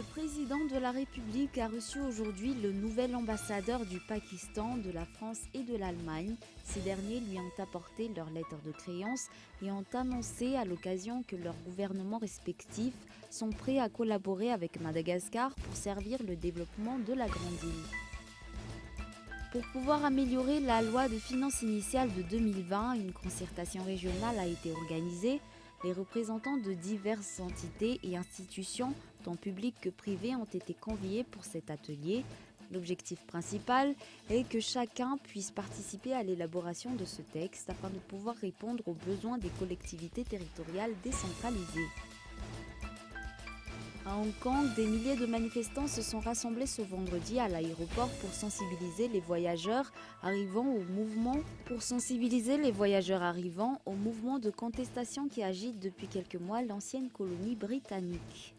Le président de la République a reçu aujourd'hui le nouvel ambassadeur du Pakistan, de la France et de l'Allemagne. Ces derniers lui ont apporté leur lettre de créance et ont annoncé à l'occasion que leurs gouvernements respectifs sont prêts à collaborer avec Madagascar pour servir le développement de la Grande Île. Pour pouvoir améliorer la loi de finances initiale de 2020, une concertation régionale a été organisée. Les représentants de diverses entités et institutions, tant publiques que privées, ont été conviés pour cet atelier. L'objectif principal est que chacun puisse participer à l'élaboration de ce texte afin de pouvoir répondre aux besoins des collectivités territoriales décentralisées. À Hong Kong, des milliers de manifestants se sont rassemblés ce vendredi à l'aéroport pour sensibiliser les voyageurs arrivant au mouvement de contestation qui agite depuis quelques mois l'ancienne colonie britannique.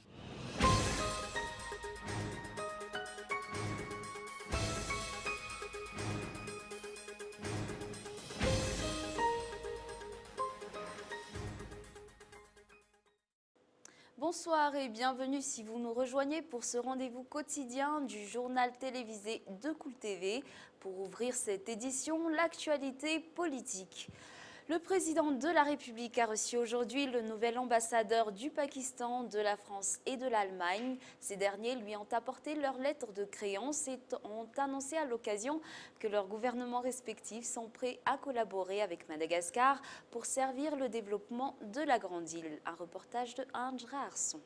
Bonsoir et bienvenue si vous nous rejoignez pour ce rendez-vous quotidien du journal télévisé de Cool TV. Pour ouvrir cette édition, l'actualité politique. Le président de la République a reçu aujourd'hui le nouvel ambassadeur du Pakistan, de la France et de l'Allemagne. Ces derniers lui ont apporté leur lettre de créance et ont annoncé à l'occasion que leurs gouvernements respectifs sont prêts à collaborer avec Madagascar pour servir le développement de la Grande Île. Un reportage de Andra Arson.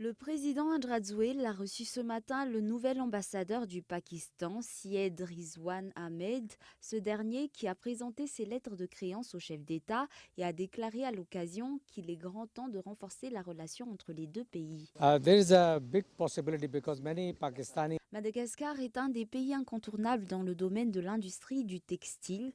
Le président Andrzej a reçu ce matin le nouvel ambassadeur du Pakistan, Syed Rizwan Ahmed. Ce dernier, qui a présenté ses lettres de créance au chef d'État et a déclaré à l'occasion qu'il est grand temps de renforcer la relation entre les deux pays. Madagascar est un des pays incontournables dans le domaine de l'industrie du textile.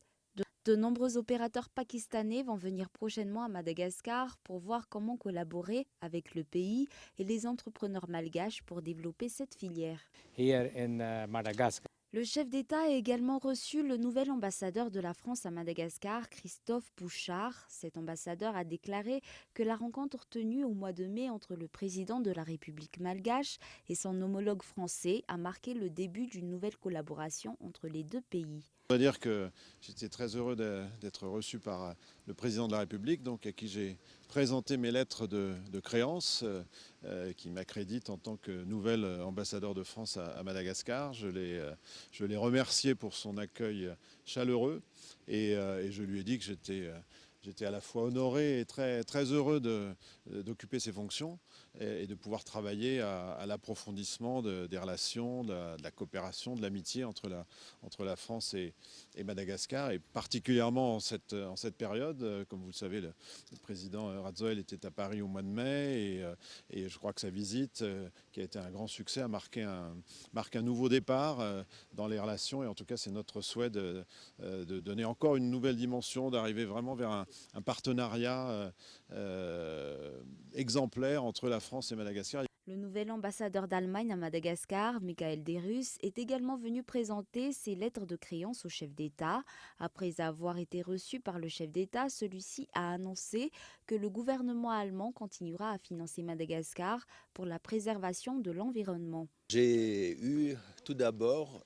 De nombreux opérateurs pakistanais vont venir prochainement à Madagascar pour voir comment collaborer avec le pays et les entrepreneurs malgaches pour développer cette filière. Le chef d'État a également reçu le nouvel ambassadeur de la France à Madagascar, Christophe Bouchard. Cet ambassadeur a déclaré que la rencontre tenue au mois de mai entre le président de la République malgache et son homologue français a marqué le début d'une nouvelle collaboration entre les deux pays. Je dois dire que j'étais très heureux d'être reçu par le président de la République, donc à qui j'ai présenté mes lettres de créance, qui m'accrédite en tant que nouvel ambassadeur de France à Madagascar. Je l'ai remercié pour son accueil chaleureux et je lui ai dit que j'étais à la fois honoré et très, très heureux d'occuper ces fonctions et de pouvoir travailler à l'approfondissement des relations, de la coopération, de l'amitié entre la France et Madagascar, et particulièrement en cette période. Comme vous le savez, le président Radzoel était à Paris au mois de mai et je crois que sa visite, qui a été un grand succès, marque un nouveau départ dans les relations, et en tout cas c'est notre souhait de donner encore une nouvelle dimension, d'arriver vraiment vers un partenariat exemplaire entre la France et Madagascar. Le nouvel ambassadeur d'Allemagne à Madagascar, Michael Derus, est également venu présenter ses lettres de créance au chef d'État. Après avoir été reçu par le chef d'État, celui-ci a annoncé que le gouvernement allemand continuera à financer Madagascar pour la préservation de l'environnement. J'ai eu tout d'abord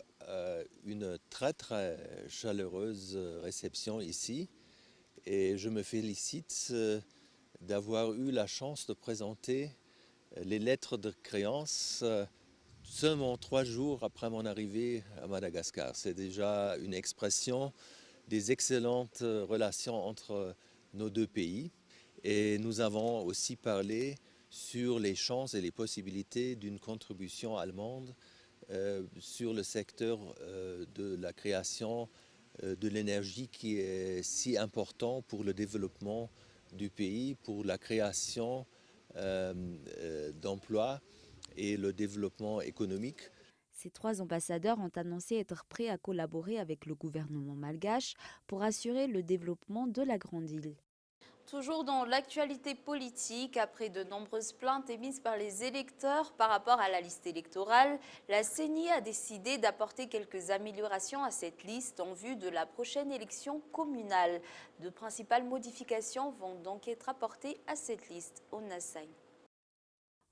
une très très chaleureuse réception ici et je me félicite d'avoir eu la chance de présenter les lettres de créance seulement 3 jours après mon arrivée à Madagascar. C'est déjà une expression des excellentes relations entre nos deux pays. Et nous avons aussi parlé sur les chances et les possibilités d'une contribution allemande sur le secteur de la création de l'énergie qui est si important pour le développement du pays, pour la création d'emplois et le développement économique. Ces 3 ambassadeurs ont annoncé être prêts à collaborer avec le gouvernement malgache pour assurer le développement de la Grande Île. Toujours dans l'actualité politique, après de nombreuses plaintes émises par les électeurs par rapport à la liste électorale, la CENI a décidé d'apporter quelques améliorations à cette liste en vue de la prochaine élection communale. De principales modifications vont donc être apportées à cette liste au Nassai.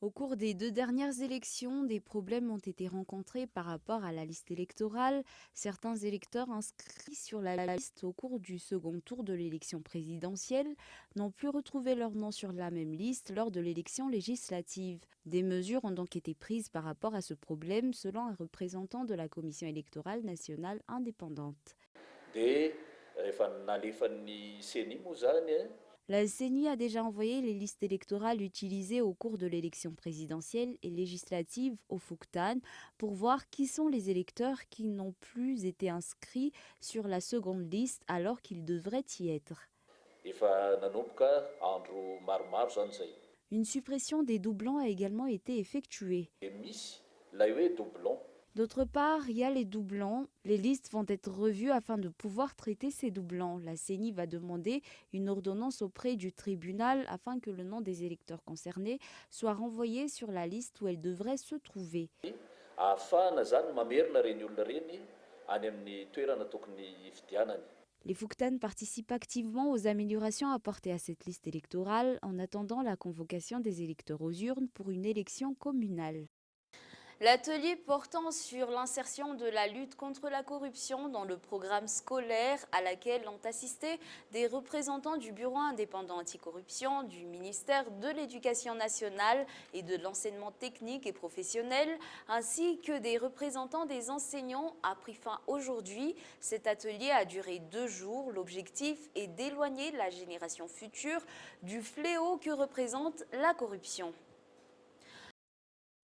Au cours des 2 dernières élections, des problèmes ont été rencontrés par rapport à la liste électorale. Certains électeurs inscrits sur la liste au cours du second tour de l'élection présidentielle n'ont plus retrouvé leur nom sur la même liste lors de l'élection législative. Des mesures ont donc été prises par rapport à ce problème, selon un représentant de la Commission électorale nationale indépendante. La CENI a déjà envoyé les listes électorales utilisées au cours de l'élection présidentielle et législative au Fuktan pour voir qui sont les électeurs qui n'ont plus été inscrits sur la seconde liste alors qu'ils devraient y être. Une suppression des doublons a également été effectuée. D'autre part, il y a les doublons. Les listes vont être revues afin de pouvoir traiter ces doublons. La CENI va demander une ordonnance auprès du tribunal afin que le nom des électeurs concernés soit renvoyé sur la liste où elle devrait se trouver. Les Fuktan participent activement aux améliorations apportées à cette liste électorale en attendant la convocation des électeurs aux urnes pour une élection communale. L'atelier portant sur l'insertion de la lutte contre la corruption dans le programme scolaire à laquelle ont assisté des représentants du Bureau indépendant anticorruption, du ministère de l'Éducation nationale et de l'enseignement technique et professionnel, ainsi que des représentants des enseignants a pris fin aujourd'hui. Cet atelier a duré 2 jours. L'objectif est d'éloigner la génération future du fléau que représente la corruption.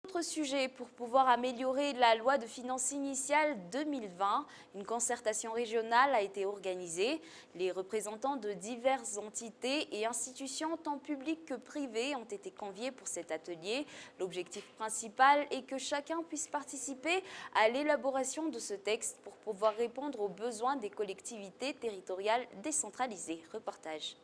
Autre sujet, pour pouvoir améliorer la loi de finances initiale 2020, une concertation régionale a été organisée. Les représentants de diverses entités et institutions, tant publiques que privées, ont été conviés pour cet atelier. L'objectif principal est que chacun puisse participer à l'élaboration de ce texte pour pouvoir répondre aux besoins des collectivités territoriales décentralisées. Reportage.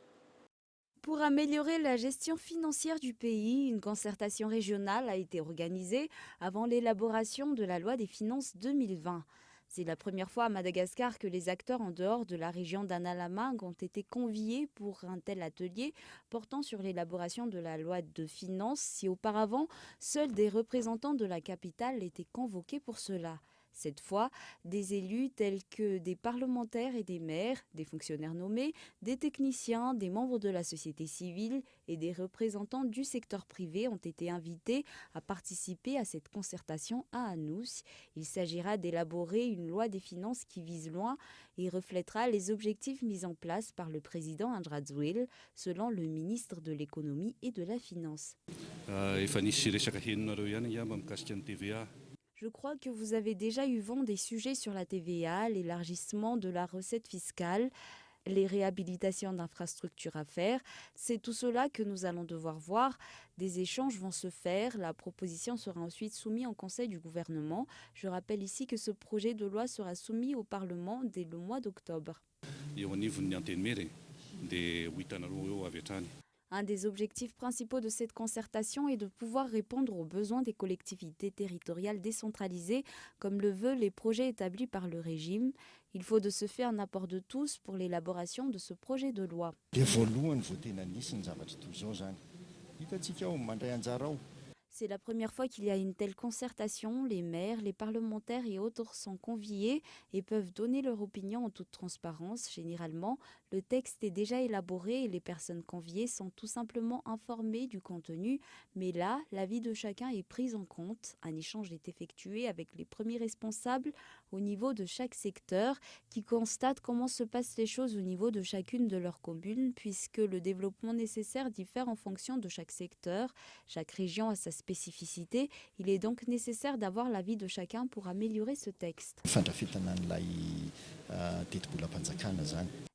Pour améliorer la gestion financière du pays, une concertation régionale a été organisée avant l'élaboration de la loi des finances 2020. C'est la première fois à Madagascar que les acteurs en dehors de la région d'Analamang ont été conviés pour un tel atelier portant sur l'élaboration de la loi de finances, si auparavant, seuls des représentants de la capitale étaient convoqués pour cela. Cette fois, des élus tels que des parlementaires et des maires, des fonctionnaires nommés, des techniciens, des membres de la société civile et des représentants du secteur privé ont été invités à participer à cette concertation à Anous. Il s'agira d'élaborer une loi des finances qui vise loin et reflètera les objectifs mis en place par le président Andradzuil, selon le ministre de l'économie et de la finance. Je crois que vous avez déjà eu vent des sujets sur la TVA, l'élargissement de la recette fiscale, les réhabilitations d'infrastructures à faire. C'est tout cela que nous allons devoir voir. Des échanges vont se faire. La proposition sera ensuite soumise au Conseil du gouvernement. Je rappelle ici que ce projet de loi sera soumis au Parlement dès le mois d'octobre. Un des objectifs principaux de cette concertation est de pouvoir répondre aux besoins des collectivités territoriales décentralisées, comme le veulent les projets établis par le régime. Il faut de ce fait un apport de tous pour l'élaboration de ce projet de loi. C'est la première fois qu'il y a une telle concertation. Les maires, les parlementaires et autres sont conviés et peuvent donner leur opinion en toute transparence. Généralement, le texte est déjà élaboré et les personnes conviées sont tout simplement informées du contenu. Mais là, l'avis de chacun est pris en compte. Un échange est effectué avec les premiers responsables au niveau de chaque secteur qui constatent comment se passent les choses au niveau de chacune de leurs communes, puisque le développement nécessaire diffère en fonction de chaque secteur. Chaque région a sa spécificité. Il est donc nécessaire d'avoir l'avis de chacun pour améliorer ce texte.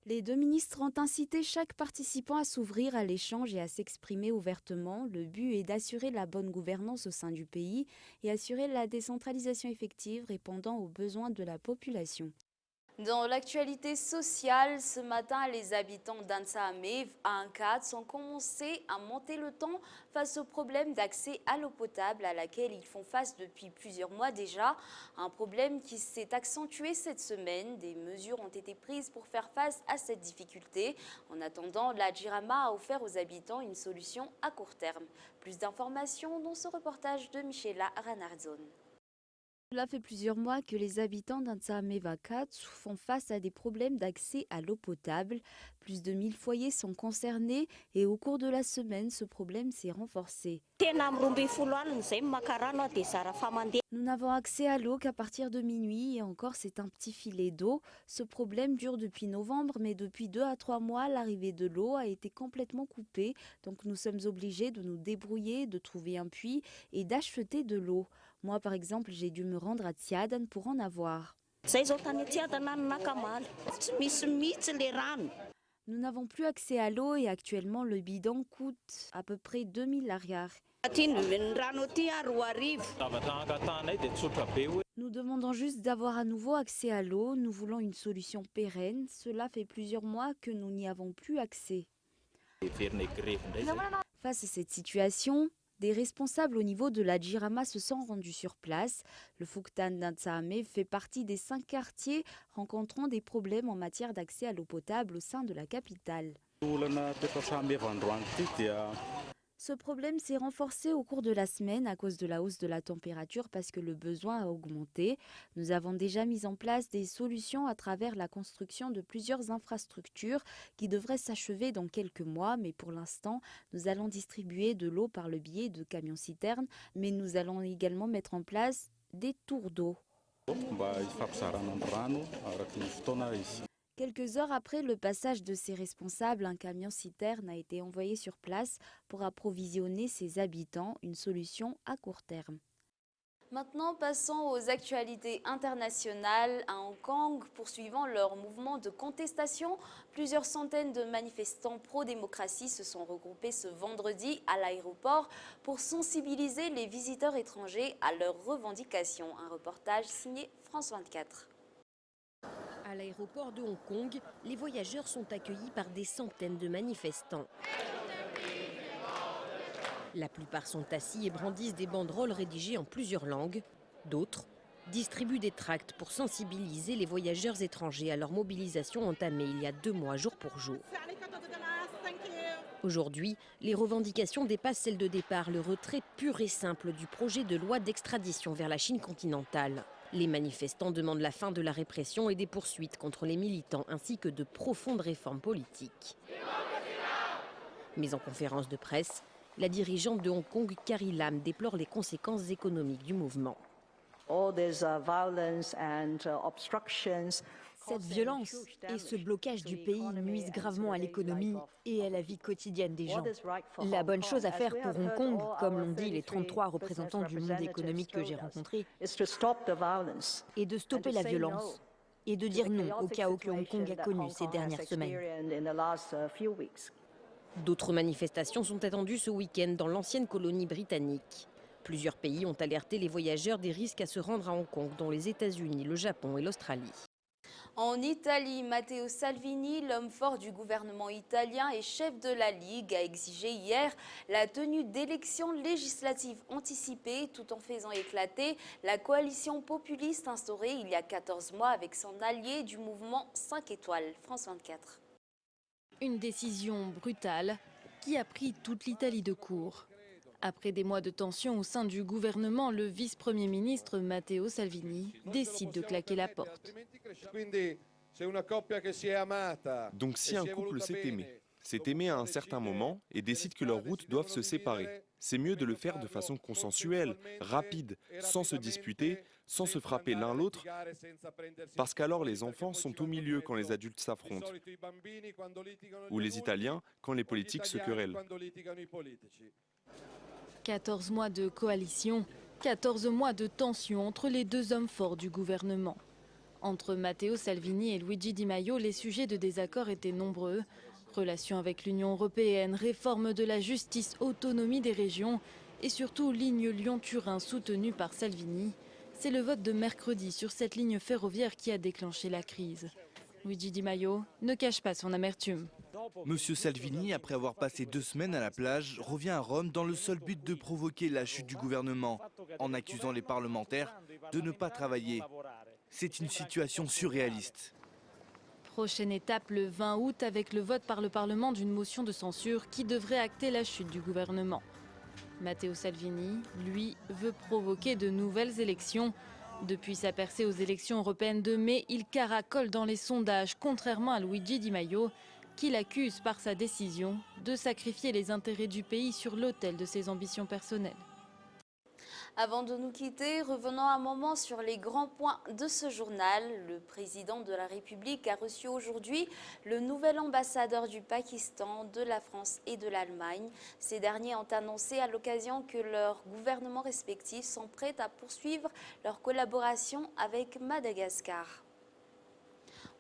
Les 2 ministres ont incité chaque participant à s'ouvrir à l'échange et à s'exprimer ouvertement. Le but est d'assurer la bonne gouvernance au sein du pays et assurer la décentralisation effective répondant aux besoins de la population. Dans l'actualité sociale, ce matin, les habitants d'Ansaame à Ankats ont commencé à monter le ton face au problème d'accès à l'eau potable à laquelle ils font face depuis plusieurs mois déjà. Un problème qui s'est accentué cette semaine. Des mesures ont été prises pour faire face à cette difficulté. En attendant, la Jirama a offert aux habitants une solution à court terme. Plus d'informations dans ce reportage de Michela Ranardzon. Cela fait plusieurs mois que les habitants d'Ansaame Vakat font face à des problèmes d'accès à l'eau potable. Plus de 1000 foyers sont concernés et au cours de la semaine, ce problème s'est renforcé. Nous n'avons accès à l'eau qu'à partir de minuit et encore c'est un petit filet d'eau. Ce problème dure depuis novembre, mais depuis 2 à 3 mois, l'arrivée de l'eau a été complètement coupée. Donc nous sommes obligés de nous débrouiller, de trouver un puits et d'acheter de l'eau. Moi, par exemple, j'ai dû me rendre à Tsiadan pour en avoir. Nous n'avons plus accès à l'eau et actuellement, le bidon coûte à peu près 2000 lariars. Nous demandons juste d'avoir à nouveau accès à l'eau. Nous voulons une solution pérenne. Cela fait plusieurs mois que nous n'y avons plus accès. Face à cette situation, des responsables au niveau de la Jirama se sont rendus sur place. Le Fuktan d'Ansaame fait partie des 5 quartiers rencontrant des problèmes en matière d'accès à l'eau potable au sein de la capitale. Ce problème s'est renforcé au cours de la semaine à cause de la hausse de la température parce que le besoin a augmenté. Nous avons déjà mis en place des solutions à travers la construction de plusieurs infrastructures qui devraient s'achever dans quelques mois. Mais pour l'instant, nous allons distribuer de l'eau par le biais de camions-citernes, mais nous allons également mettre en place des tours d'eau. Quelques heures après le passage de ces responsables, un camion-citerne a été envoyé sur place pour approvisionner ses habitants, une solution à court terme. Maintenant, passons aux actualités internationales. À Hong Kong, poursuivant leur mouvement de contestation, plusieurs centaines de manifestants pro-démocratie se sont regroupés ce vendredi à l'aéroport pour sensibiliser les visiteurs étrangers à leurs revendications. Un reportage signé France 24. À l'aéroport de Hong Kong, les voyageurs sont accueillis par des centaines de manifestants. La plupart sont assis et brandissent des banderoles rédigées en plusieurs langues. D'autres distribuent des tracts pour sensibiliser les voyageurs étrangers à leur mobilisation entamée il y a 2 mois jour pour jour. Aujourd'hui, les revendications dépassent celles de départ, le retrait pur et simple du projet de loi d'extradition vers la Chine continentale. Les manifestants demandent la fin de la répression et des poursuites contre les militants ainsi que de profondes réformes politiques. Mais en conférence de presse, la dirigeante de Hong Kong, Carrie Lam, déplore les conséquences économiques du mouvement. Cette violence et ce blocage du pays nuisent gravement à l'économie et à la vie quotidienne des gens. La bonne chose à faire pour Hong Kong, comme l'ont dit les 33 représentants du monde économique que j'ai rencontrés, est de stopper la violence et de dire non au chaos que Hong Kong a connu ces dernières semaines. D'autres manifestations sont attendues ce week-end dans l'ancienne colonie britannique. Plusieurs pays ont alerté les voyageurs des risques à se rendre à Hong Kong, dont les États-Unis, le Japon et l'Australie. En Italie, Matteo Salvini, l'homme fort du gouvernement italien et chef de la Ligue, a exigé hier la tenue d'élections législatives anticipées tout en faisant éclater la coalition populiste instaurée il y a 14 mois avec son allié du mouvement 5 étoiles. France 24. Une décision brutale qui a pris toute l'Italie de court. Après des mois de tension au sein du gouvernement, le vice-premier ministre Matteo Salvini décide de claquer la porte. Donc si un couple s'est aimé à un certain moment et décide que leurs routes doivent se séparer, c'est mieux de le faire de façon consensuelle, rapide, sans se disputer, sans se frapper l'un l'autre, parce qu'alors les enfants sont au milieu quand les adultes s'affrontent, ou les Italiens quand les politiques se querellent. 14 mois de coalition, 14 mois de tension entre les 2 hommes forts du gouvernement. Entre Matteo Salvini et Luigi Di Maio, les sujets de désaccord étaient nombreux. Relations avec l'Union européenne, réforme de la justice, autonomie des régions et surtout ligne Lyon-Turin soutenue par Salvini. C'est le vote de mercredi sur cette ligne ferroviaire qui a déclenché la crise. Luigi Di Maio ne cache pas son amertume. Monsieur Salvini, après avoir passé 2 semaines à la plage, revient à Rome dans le seul but de provoquer la chute du gouvernement, en accusant les parlementaires de ne pas travailler. C'est une situation surréaliste. Prochaine étape le 20 août avec le vote par le Parlement d'une motion de censure qui devrait acter la chute du gouvernement. Matteo Salvini, lui, veut provoquer de nouvelles élections. Depuis sa percée aux élections européennes de mai, il caracole dans les sondages, contrairement à Luigi Di Maio, qui l'accuse par sa décision de sacrifier les intérêts du pays sur l'autel de ses ambitions personnelles. Avant de nous quitter, revenons un moment sur les grands points de ce journal. Le président de la République a reçu aujourd'hui le nouvel ambassadeur du Pakistan, de la France et de l'Allemagne. Ces derniers ont annoncé à l'occasion que leurs gouvernements respectifs sont prêts à poursuivre leur collaboration avec Madagascar.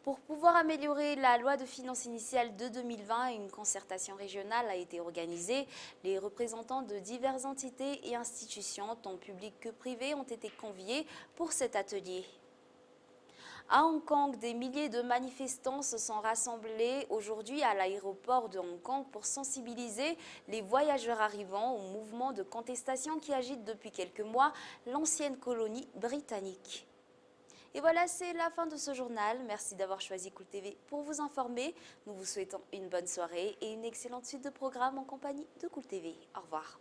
Pour pouvoir améliorer la loi de finances initiale de 2020, une concertation régionale a été organisée. Les représentants de diverses entités et institutions, tant publiques que privées, ont été conviés pour cet atelier. À Hong Kong, des milliers de manifestants se sont rassemblés aujourd'hui à l'aéroport de Hong Kong pour sensibiliser les voyageurs arrivant au mouvement de contestation qui agite depuis quelques mois l'ancienne colonie britannique. Et voilà, c'est la fin de ce journal. Merci d'avoir choisi Cool TV pour vous informer. Nous vous souhaitons une bonne soirée et une excellente suite de programmes en compagnie de Cool TV. Au revoir.